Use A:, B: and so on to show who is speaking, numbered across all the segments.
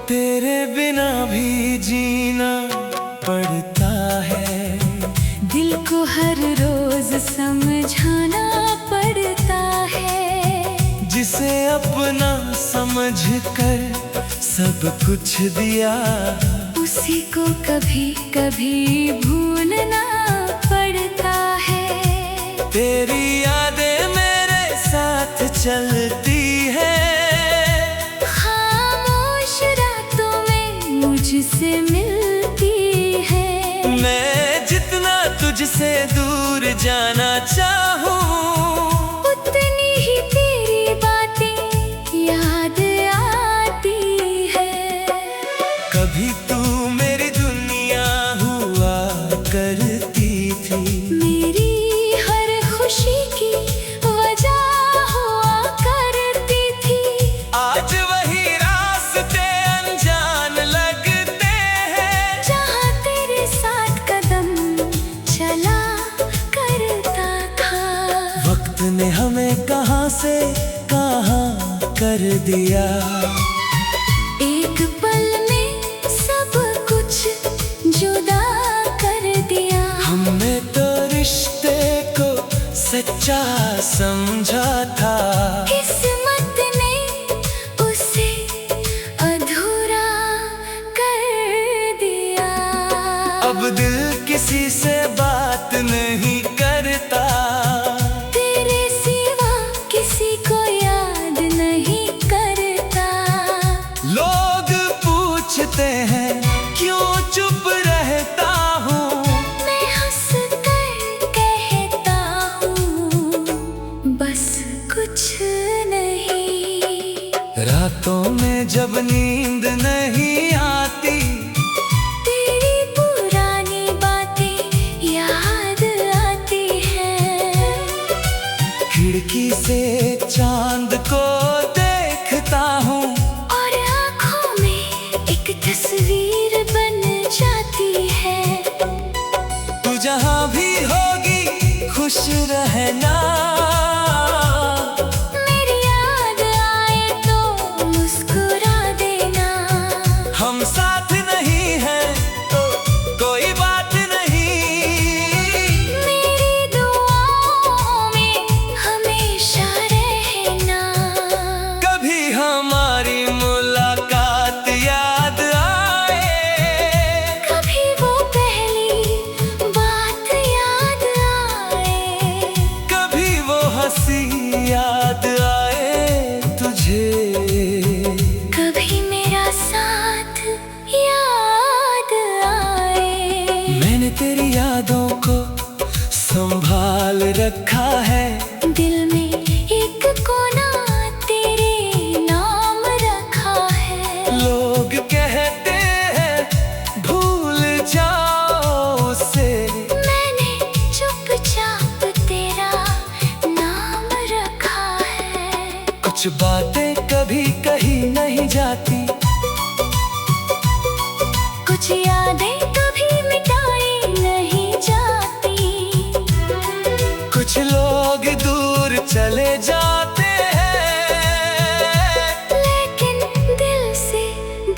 A: तेरे बिना भी जीना पड़ता है।
B: दिल को हर रोज समझाना पड़ता है।
A: जिसे अपना समझ कर सब कुछ दिया,
B: उसी को कभी कभी भूलना पड़ता है।
A: तेरी यादें मेरे साथ चलती है।
B: खामोश रातों में मुझसे मिलती है।
A: मैं जितना तुझसे दूर जाना चाहूं,
B: उतनी ही तेरी बातें याद आती है।
A: कभी तू मेरी दुनिया हुआ करती थी।
B: मेरी हर खुशी की वजह हुआ करती थी।
A: आज वही रास्ते अनजान लगते हैं,
B: जहाँ तेरे साथ कदम चला करता था।
A: वक्त ने हमें कहां से कहां कर दिया।
B: एक पल में सब कुछ जुदा कर दिया।
A: हमने तो रिश्ते को सच्चा समझा था।
B: किस्मत ने उसे अधूरा कर दिया।
A: अब दिल किसी से बात नहीं करता।
B: तेरे सिवा किसी को याद नहीं करता।
A: लोग पूछते हैं क्यों चुप रहता हूँ।
B: मैं हंस कर कहता हूँ बस कुछ नहीं।
A: रातों में जब नींद नहीं आती,
B: तेरी पुरानी बातें याद आती हैं।
A: खिड़की से चांद को देखता हूँ।
B: और आँखों में एक तस्वीर बन जाती है।
A: तू जहाँ भी होगी खुश रहना।
B: मेरी याद आए तो मुस्कुरा देना।
A: हम साथ नहीं हैं तो कोई बात नहीं।
B: मेरी दुआओं में हमेशा रहना।
A: कभी हमारी मुलाकात याद आए,
B: कभी वो पहली बात याद आए।
A: कभी वो हंसी याद आए तुझे।
B: कभी मेरा साथ याद आए।
A: मैंने तेरी यादों को संभाल रखा है।
B: दिल में एक कोना तेरे नाम रखा है।
A: लोग कहते हैं भूल जाओ उसे,
B: मैंने चुपचाप तेरा नाम रखा है।
A: कुछ बातें कभी कही नहीं जाती।
B: कुछ यादें कभी मिटाई नहीं जाती।
A: कुछ लोग दूर चले जाते हैं,
B: लेकिन दिल से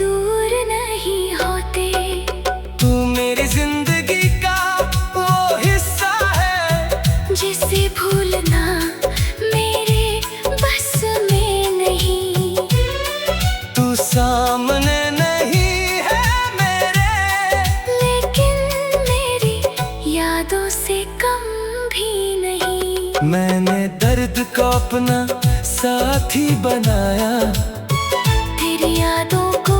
B: दूर नहीं होते।
A: तू मेरी जिंदगी का वो हिस्सा है,
B: जिसे भूलना मेरे बस में नहीं।
A: तू सामने नहीं है मेरे,
B: लेकिन मेरी यादों से कम भी नहीं।
A: मैंने दर्द को अपना साथी बनाया।
B: तेरी यादों को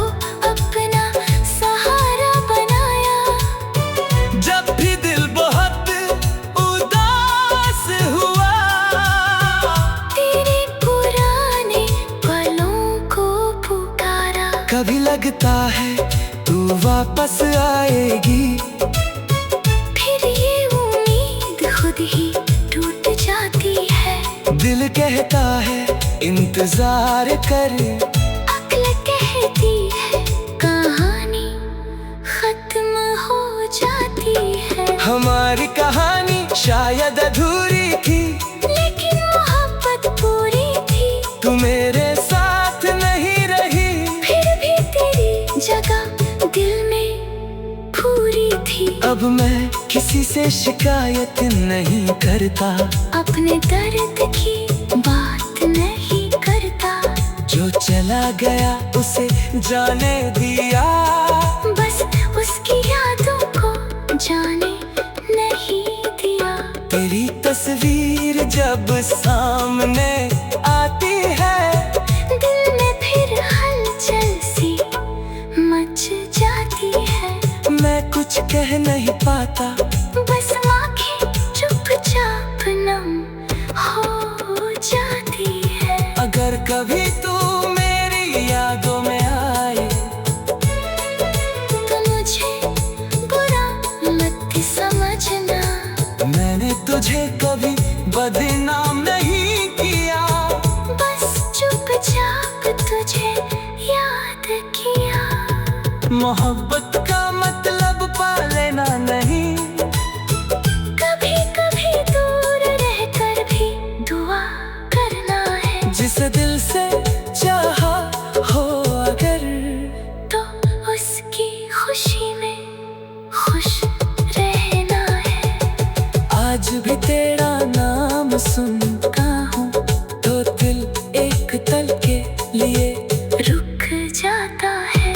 B: अपना सहारा बनाया।
A: जब भी दिल बहुत उदास हुआ,
B: तेरे पुराने पलों को पुकारा।
A: कभी लगता है तू वापस आएगी,
B: फिर ये उम्मीद खुद ही टूट जाती है।
A: दिल कहता है इंतजार कर।
B: अक्ल कहती है कहानी खत्म हो जाती है।
A: हमारी कहानी शायद अधूरी थी,
B: लेकिन मोहब्बत पूरी थी।
A: तू मेरे साथ नहीं रही,
B: फिर भी तेरी जगह दिल में पूरी थी।
A: अब मैं किसी से शिकायत नहीं करता,
B: अपने दर्द की बात नहीं करता।
A: जो चला गया उसे जाने दिया,
B: बस उसकी यादों को जाने नहीं दिया।
A: तेरी तस्वीर जब सामने आती है,
B: दिल में फिर हलचल सी मच जाती है।
A: मैं कुछ कह नहीं पाता,
B: बस आँखें चुपचाप नम हो जाती है।
A: अगर कभी तू मेरी यादों में आए,
B: तो मुझे बुरा मत समझना।
A: मैंने तुझे कभी बदनाम नहीं किया,
B: बस चुपचाप तुझे याद किया।
A: मोहब्बत का मतलब पा लेना नहीं,
B: कभी कभी दूर रहकर भी दुआ करना है।
A: जिसे दिल से चाहा हो अगर,
B: तो उसकी खुशी में खुश रहना है।
A: आज भी तेरा नाम सुनता हूँ तो दिल एक पल के लिए
B: रुक जाता है।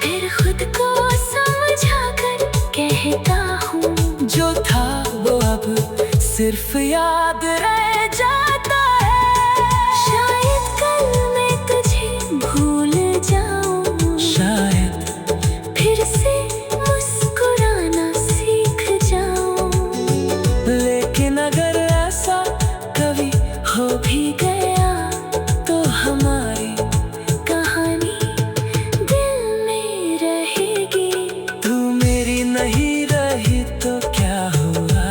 B: फिर खुद को समझा कर कहता हूँ,
A: जो था वो अब सिर्फ याद रह जाता है।
B: शायद कल मैं तुझे भूल जाऊँ,
A: शायद
B: फिर से मुस्कुराना सीख जाऊँ।
A: लेकिन अगर ऐसा कभी हो भी गया, तो हमारी
B: कहानी दिल में रहेगी।
A: तू मेरी नहीं रही तो क्या हुआ,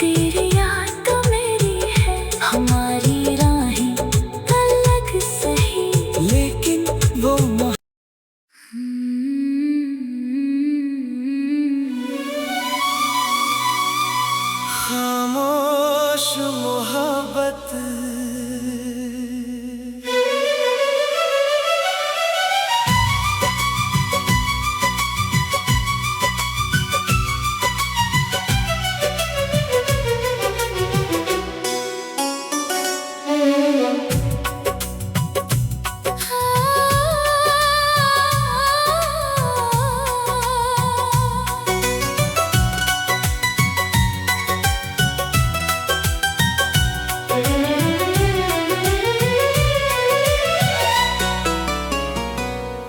B: तेरी याद तो मेरी है, हमारी राहें अलग सही।
A: लेकिन वो खामोश मोहब्बत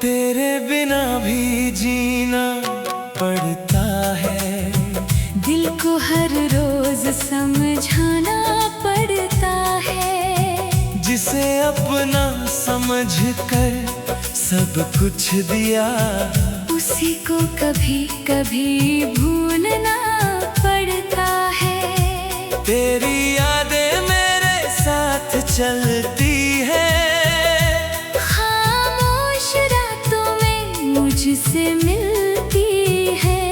A: तेरे बिना भी जीना पड़ता है।
B: दिल को हर रोज समझाना पड़ता है।
A: जिसे अपना समझ कर सब कुछ दिया,
B: उसी को कभी कभी भूलना पड़ता है।
A: तेरी यादें मेरे साथ चलती है,
B: खामोश रातों में मुझसे मिलती है।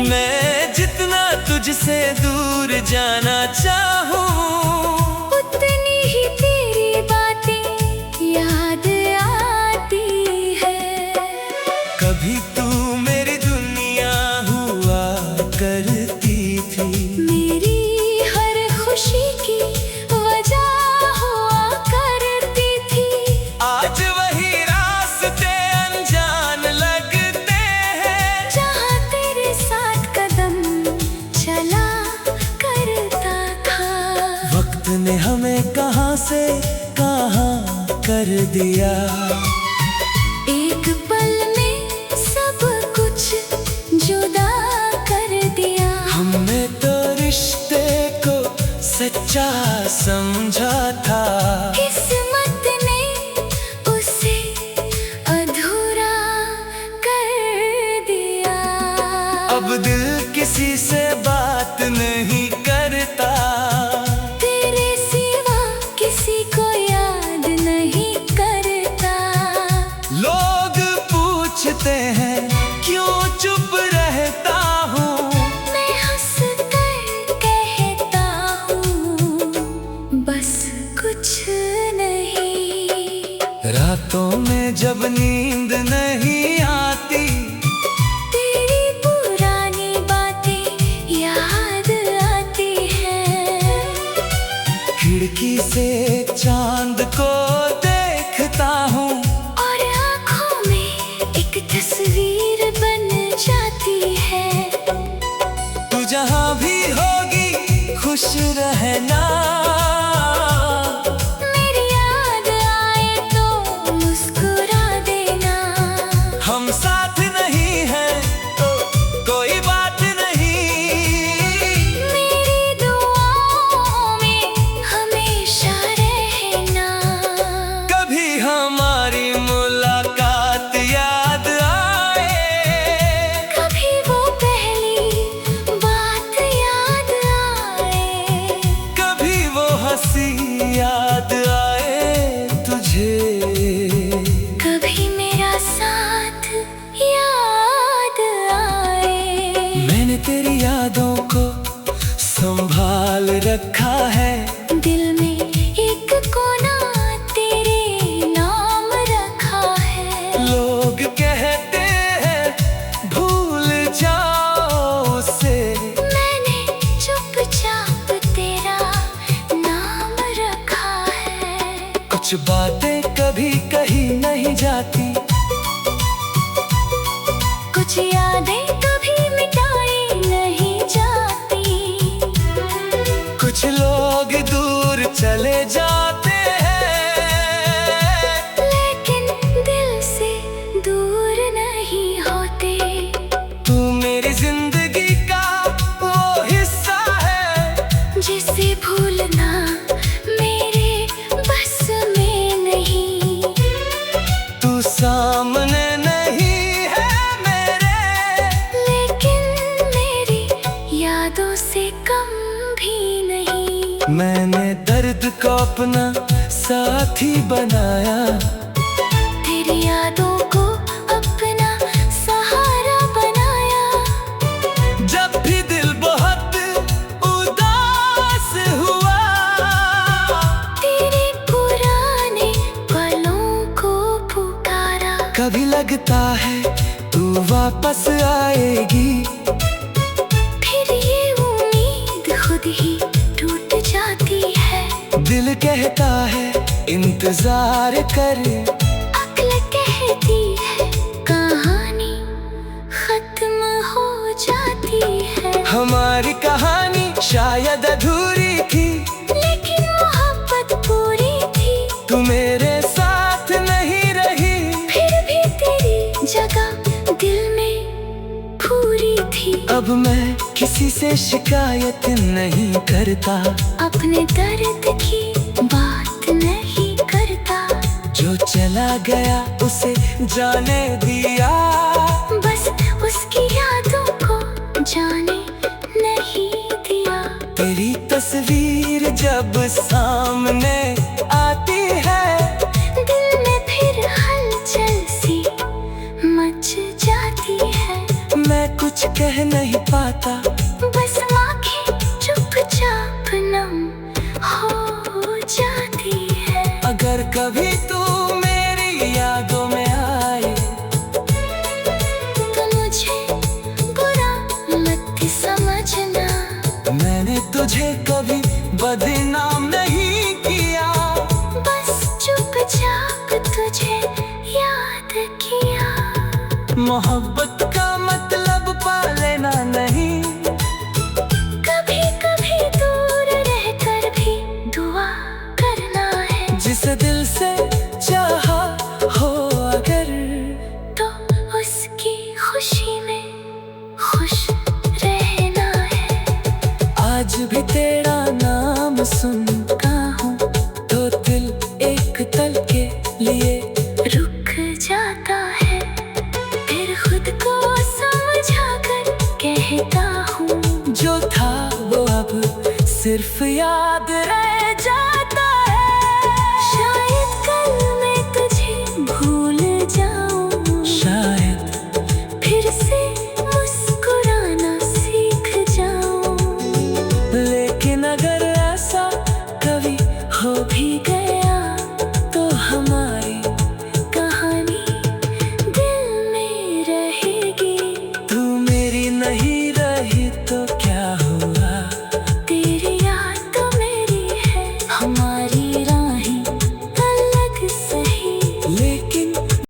A: मैं जितना तुझसे दूर जाना चाहूँ,
B: उतनी ही तेरी बातें याद आती है।
A: कभी तू मेरी दुनिया हुआ करती थी,
B: मेरी हर खुशी की वजह हुआ करती थी।
A: आज वही रास्ते अनजान लगते हैं,
B: जहाँ तेरे साथ कदम चला करता था।
A: वक्त ने हमें कहाँ से कहाँ कर दिया।
B: एक पल में सब कुछ जुदा कर दिया।
A: हमने तो रिश्ते को सच्चा समझा था,
B: किस्मत ने उसे अधूरा कर दिया।
A: अब दिल किसी से बात नहीं करता,
B: तेरे सिवा किसी को याद नहीं करता।
A: लोग पूछते हैं क्यों चुप रहता हूँ,
B: मैं हंस कर कहता हूँ, बस कुछ नहीं।
A: रातों में जब नींद नहीं आती,
B: तस्वीर बन जाती है।
A: तू जहाँ भी होगी खुश रहना,
B: मेरी याद आए तो मुस्कुरा देना।
A: हम साथ नहीं हैं तो कोई बात नहीं,
B: मेरी दुआओं में हमेशा रहना।
A: कभी हमारी मुलाकात याद आए,
B: कभी वो पहली बात याद आए।
A: कभी वो हंसी याद आए तुझे,
B: कभी मेरा साथ याद आए।
A: मैंने तेरी यादों को संभाल रखा है,
B: दिल में एक कोना तेरे नाम रखा है।
A: लोग कहते हैं भूल जाओ उसे,
B: मैंने चुपचाप तेरा नाम रखा है।
A: कुछ बातें कभी कही नहीं जाती,
B: कुछ यादें कभी मिटाई नहीं जाती।
A: कुछ लोग दूर चले जाते हैं,
B: लेकिन दिल से दूर नहीं होते।
A: तू मेरी जिंदगी का वो हिस्सा है,
B: जिसे भूलना मेरे बस में नहीं।
A: तू सामने नहीं है मेरे,
B: लेकिन मेरी यादों से कम भी नहीं।
A: मैंने दर्द को अपना साथी बनाया,
B: तेरी यादों को अपना सहारा बनाया।
A: जब भी दिल बहुत उदास हुआ,
B: तेरे पुराने पलों को पुकारा।
A: कभी लगता है तू वापस आएगी,
B: फिर ये उम्मीद खुद ही टूट जाती है।
A: दिल कहता है इंतजार कर,
B: अक्ल कहती है कहानी खत्म हो जाती है।
A: हमारी कहानी शायद अधूरी थी,
B: लेकिन मोहब्बत पूरी थी।
A: तू मेरे साथ नहीं रही,
B: फिर भी तेरी जगह दिल में पूरी थी।
A: अब मैं किसी से शिकायत नहीं करता,
B: अपने दर्द की बात नहीं करता।
A: जो चला गया उसे जाने दिया,
B: बस उसकी यादों को जाने नहीं दिया।
A: तेरी तस्वीर जब सामने आती है,
B: दिल में फिर हलचल सी मच जाती है।
A: मैं कुछ कह नहीं पाता,
B: बस आँखें चुपचाप नम हो जाती है।
A: अगर कभी तू मेरी यादों में आए,
B: तो मुझे बुरा मत समझना।
A: मैंने तुझे कभी बदनाम नहीं किया,
B: बस चुपचाप तुझे याद किया।
A: मोहब्बत का मतलब पा लेना नहीं,
B: कभी कभी दूर रहकर भी दुआ करना है।
A: जिसे दिल से चाहा हो अगर,
B: तो उसकी खुशी में खुश रहना है।
A: आज भी तेरा नाम सुनता हूँ तो दिल एक पल के लिए
B: रुक जाता है, फिर खुद को समझा कर कहता हूँ।
A: जो था वो अब सिर्फ याद रह